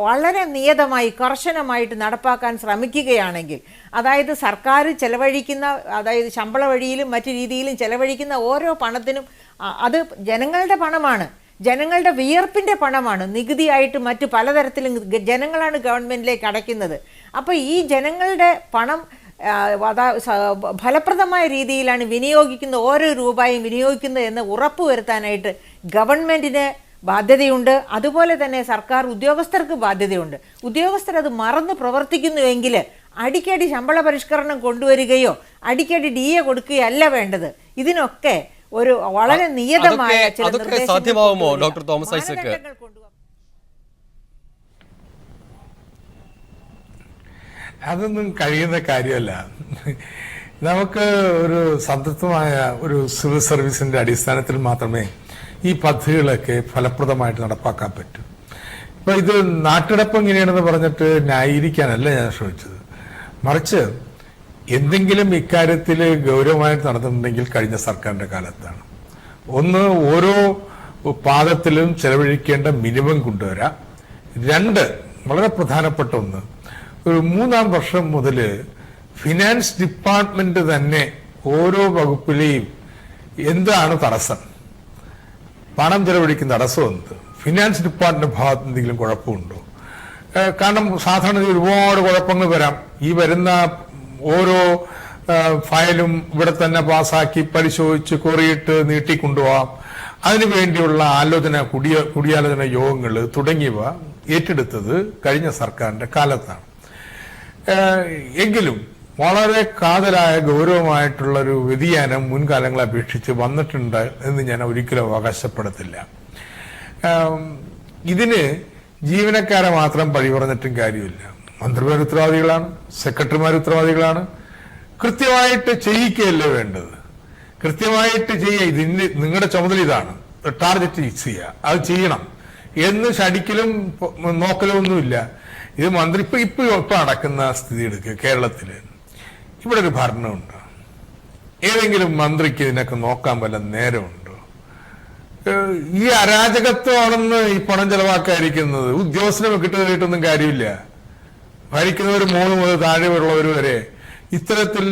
വളരെ നിയതമായി കർശനമായിട്ട് നടപ്പാക്കാൻ ശ്രമിക്കുകയാണെങ്കിൽ, അതായത് സർക്കാർ ചെലവഴിക്കുന്ന, അതായത് ശമ്പള വഴിയിലും മറ്റു രീതിയിലും ചെലവഴിക്കുന്ന ഓരോ പണത്തിനും അത് ജനങ്ങളുടെ പണമാണ്, ജനങ്ങളുടെ വിയർപ്പിൻ്റെ പണമാണ്, നികുതിയായിട്ട് മറ്റ് പലതരത്തിലും ജനങ്ങളാണ് ഗവൺമെൻറ്റിലേക്ക് അടയ്ക്കുന്നത്. അപ്പോൾ ഈ ജനങ്ങളുടെ പണം ഫലപ്രദമായ രീതിയിലാണ് വിനിയോഗിക്കുന്ന, ഓരോ രൂപയും വിനിയോഗിക്കുന്നത് എന്ന് ഉറപ്പുവരുത്താനായിട്ട് ഗവൺമെൻറ്റിന് ബാധ്യതയുണ്ട്. അതുപോലെ തന്നെ സർക്കാർ ഉദ്യോഗസ്ഥർക്ക് ബാധ്യതയുണ്ട്. ഉദ്യോഗസ്ഥർ അത് മറന്ന് പ്രവർത്തിക്കുന്നുവെങ്കിൽ അടിക്കടി ശമ്പള പരിഷ്കരണം കൊണ്ടുവരികയോ അടിക്കടി DA കൊടുക്കുകയല്ല വേണ്ടത്. ഇതിനൊക്കെ ഒരു വളരെ നിയതമായ ചില നിർദ്ദേശങ്ങൾ സാധ്യമാവുമോ ഡോക്ടർ തോമസ് ഐസക്? അതൊന്നും കഴിയുന്ന കാര്യമല്ല. നമുക്ക് ഒരു സംതൃപ്തമായ ഒരു സിവിൽ സർവീസിന്റെ അടിസ്ഥാനത്തിൽ മാത്രമേ ഈ പദ്ധതികളൊക്കെ ഫലപ്രദമായിട്ട് നടപ്പാക്കാൻ പറ്റൂ. ഇപ്പൊ ഇത് നാട്ടിടപ്പം ഇങ്ങനെയാണെന്ന് പറഞ്ഞിട്ട് ന്യായീകരിക്കാനല്ല ഞാൻ ശ്രമിച്ചത്, മറിച്ച് എന്തെങ്കിലും ഇക്കാര്യത്തിൽ ഗൗരവമായിട്ട് നടന്നിട്ടുണ്ടെങ്കിൽ കഴിഞ്ഞ സർക്കാരിന്റെ കാലത്താണ്. ഒന്ന്, ഓരോ പാദത്തിലും ചെലവഴിക്കേണ്ട മിനിമം കൊണ്ടുവരാം. രണ്ട്, വളരെ പ്രധാനപ്പെട്ട ഒന്ന്, ഒരു 3-ാം വർഷം മുതൽ ഫിനാൻസ് ഡിപ്പാർട്ട്മെന്റ് തന്നെ ഓരോ വകുപ്പിലെയും എന്താണ് തടസ്സം, പണം ചെലവഴിക്കുന്ന തടസ്സം എന്ത്, ഫിനാൻസ് ഡിപ്പാർട്ട്മെന്റ് ഭാഗത്ത് എന്തെങ്കിലും കുഴപ്പമുണ്ടോ? കാരണം സാധാരണ ഒരുപാട് കുഴപ്പങ്ങൾ വരാം. ഈ വരുന്ന ഓരോ ഫയലും ഇവിടെ തന്നെ പാസ്സാക്കി പരിശോധിച്ച് കൊറിയിട്ട് നീട്ടിക്കൊണ്ടുപോകാം. അതിനുവേണ്ടിയുള്ള കൂടിയാലോചന യോഗങ്ങൾ തുടങ്ങിയവ ഏറ്റെടുത്തത് കഴിഞ്ഞ സർക്കാരിന്റെ കാലത്താണ്. എങ്കിലും വളരെ കാതലായ ഗൗരവമായിട്ടുള്ളൊരു വ്യതിയാനം മുൻകാലങ്ങളെ അപേക്ഷിച്ച് വന്നിട്ടുണ്ട് എന്ന് ഞാൻ ഒരിക്കലും അവകാശപ്പെടുത്തില്ല. ഇതിന് ജീവനക്കാരെ മാത്രം പഴി പറഞ്ഞിട്ടും കാര്യമില്ല. മന്ത്രിമാർ ഉത്തരവാദികളാണ്, സെക്രട്ടറിമാർ ഉത്തരവാദികളാണ്. കൃത്യമായിട്ട് ചെയ്യിക്കുകയല്ലേ വേണ്ടത്, കൃത്യമായിട്ട് ചെയ്യുക. ഇതിന് നിങ്ങളുടെ ചുമതല ഇതാണ്, ടാർഗറ്റ് ഫിക്സ് ചെയ്യുക, അത് ചെയ്യണം എന്ന് ശടിക്കലും നോക്കലും ഒന്നുമില്ല. ഇത് മന്ത്രി ഇപ്പൊ നടക്കുന്ന സ്ഥിതി എടുക്കുക. കേരളത്തില് ഇവിടെ ഒരു ഭരണമുണ്ട്, ഏതെങ്കിലും മന്ത്രിക്ക് ഇതിനൊക്കെ നോക്കാൻ വല്ല നേരമുണ്ടോ? ഈ അരാജകത്വമാണെന്ന് ഈ പണം ചെലവാക്കാതിരിക്കുന്നത്. ഉദ്യോഗസ്ഥനെ കിട്ടുന്നതായിട്ടൊന്നും കാര്യമില്ല. ഭരിക്കുന്നവർ 3 മുതൽ താഴെയുള്ളവർ വരെ ഇത്തരത്തിൽ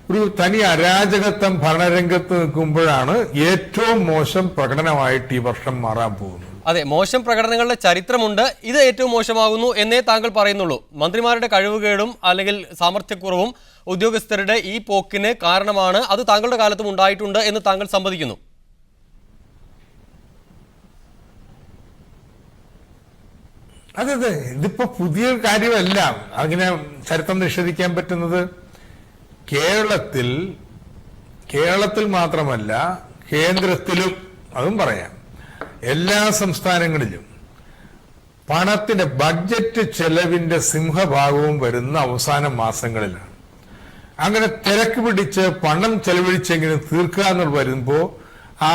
ഒരു തനി അരാജകത്വം ഭരണരംഗത്ത് നിൽക്കുമ്പോഴാണ് ഏറ്റവും മോശം പ്രകടനമായിട്ട് ഈ വർഷം മാറാൻ പോകുന്നത്. അതെ, മോശം പ്രകടനങ്ങളുടെ ചരിത്രമുണ്ട്. ഇത് ഏറ്റവും മോശമാകുന്നു എന്നേ താങ്കൾ പറയുന്നുള്ളൂ. മന്ത്രിമാരുടെ കഴിവുകേടും അല്ലെങ്കിൽ സാമർഥ്യക്കുറവും ഉദ്യോഗസ്ഥരുടെ ഈ പോക്കിന് കാരണമാണ്. അത് താങ്കളുടെ കാലത്തും ഉണ്ടായിട്ടുണ്ട് എന്ന് താങ്കൾ സമ്മതിക്കുന്നു. അതെ, ഇതിപ്പോ പുതിയ കാര്യമല്ല. അങ്ങനെ ചരിത്രം നിഷേധിക്കാൻ പറ്റുന്നത് കേരളത്തിൽ മാത്രമല്ല, കേന്ദ്രത്തിലും, അതും പറയാം, എല്ലാ സംസ്ഥാനങ്ങളിലും പണത്തിന്റെ ബഡ്ജറ്റ് ചെലവിന്റെ സിംഹഭാഗവും വരുന്ന അവസാന മാസങ്ങളിലാണ്. അങ്ങനെ തിരക്ക് പിടിച്ച് പണം ചെലവഴിച്ചെങ്കിലും തീർക്കുക എന്ന് വരുമ്പോ ആ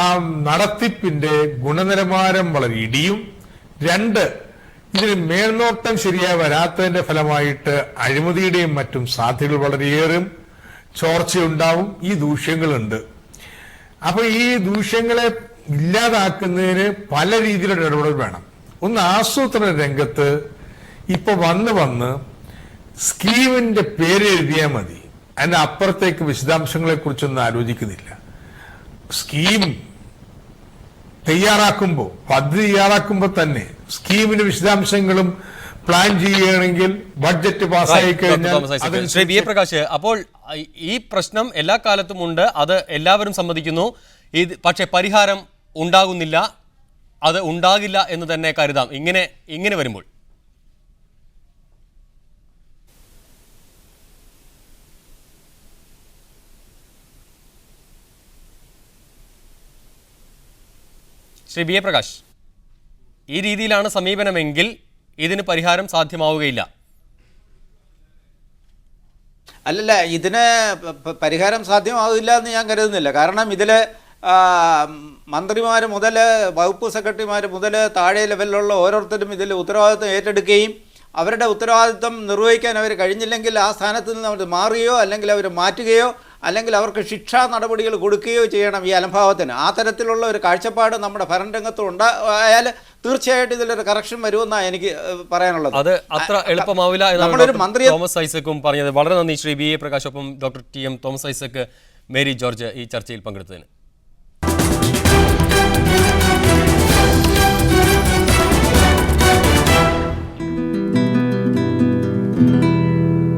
നടത്തിപ്പിന്റെ ഗുണനിലവാരം വളരെ ഇടിയും. രണ്ട്, ഇതിന് മേൽനോട്ടം ശരിയായി വരാത്തതിന്റെ ഫലമായിട്ട് അഴിമതിയുടെയും മറ്റും സാധ്യതകൾ വളരെയേറും, ചോർച്ചയുണ്ടാവും. ഈ ദൂഷ്യങ്ങളുണ്ട്. അപ്പൊ ഈ ദൂഷ്യങ്ങളെ ഇല്ലാതാക്കുന്നതിന് പല രീതിയിലുള്ള ഇടപെടൽ വേണം. ഒന്ന്, ആസൂത്രണ രംഗത്ത് ഇപ്പൊ വന്ന് സ്കീമിന്റെ പേര് എഴുതിയാൽ മതി, അതിന്റെ അപ്പുറത്തേക്ക് വിശദാംശങ്ങളെ കുറിച്ചൊന്നും ആലോചിക്കുന്നില്ല. സ്കീം പദ്ധതി തയ്യാറാക്കുമ്പോൾ തന്നെ സ്കീമിന്റെ വിശദാംശങ്ങളും പ്ലാൻ ചെയ്യുകയാണെങ്കിൽ ബഡ്ജറ്റ് പാസ്സായി കഴിഞ്ഞാൽ. ശ്രീ വി എ പ്രകാശ്, അപ്പോൾ ഈ പ്രശ്നം എല്ലാ കാലത്തും ഉണ്ട്, അത് എല്ലാവരും സമ്മതിക്കുന്നു. പക്ഷേ പരിഹാരം ഉണ്ടാകുന്നില്ല, അത് ഉണ്ടാകില്ല എന്ന് തന്നെ കരുതാം ഇങ്ങനെ വരുമ്പോൾ. ശ്രീ ബി എ പ്രകാശ്, ഈ രീതിയിലാണ് സമീപനമെങ്കിൽ ഇതിന് പരിഹാരം സാധ്യമാവുകയില്ല. അല്ലല്ല, ഇതിന് പരിഹാരം സാധ്യമാവില്ല എന്ന് ഞാൻ കരുതുന്നില്ല. കാരണം ഇതിൽ മന്ത്രിമാർ മുതൽ വകുപ്പ് സെക്രട്ടറിമാർ മുതൽ താഴെ ലെവലിലുള്ള ഓരോരുത്തരും ഇതിൽ ഉത്തരവാദിത്വം ഏറ്റെടുക്കുകയും അവരുടെ ഉത്തരവാദിത്വം നിർവഹിക്കാൻ അവർ കഴിഞ്ഞില്ലെങ്കിൽ ആ സ്ഥാനത്ത് നിന്ന് അവർ മാറുകയോ അല്ലെങ്കിൽ അവർ മാറ്റുകയോ അല്ലെങ്കിൽ അവർക്ക് ശിക്ഷാ നടപടികൾ കൊടുക്കുകയോ ചെയ്യണം ഈ അലംഭാവത്തിന്. ആ തരത്തിലുള്ള ഒരു കാഴ്ചപ്പാട് നമ്മുടെ ഭരണരംഗത്ത് ഉണ്ടായാൽ തീർച്ചയായിട്ടും ഇതിലൊരു കറക്ഷൻ വരുമെന്നാണ് എനിക്ക് പറയാനുള്ളത്. അത് അത്ര എളുപ്പമാവില്ല നമ്മളൊരു എന്നാണ് മന്ത്രിയെ തോമസ് ഐസക്കും പറഞ്ഞത്. വളരെ നന്ദി ശ്രീ BA പ്രകാശ്. ഒപ്പം doctor TM Thomas Isaac, Mary George ഈ ചർച്ചയിൽ പങ്കെടുത്തതിന്.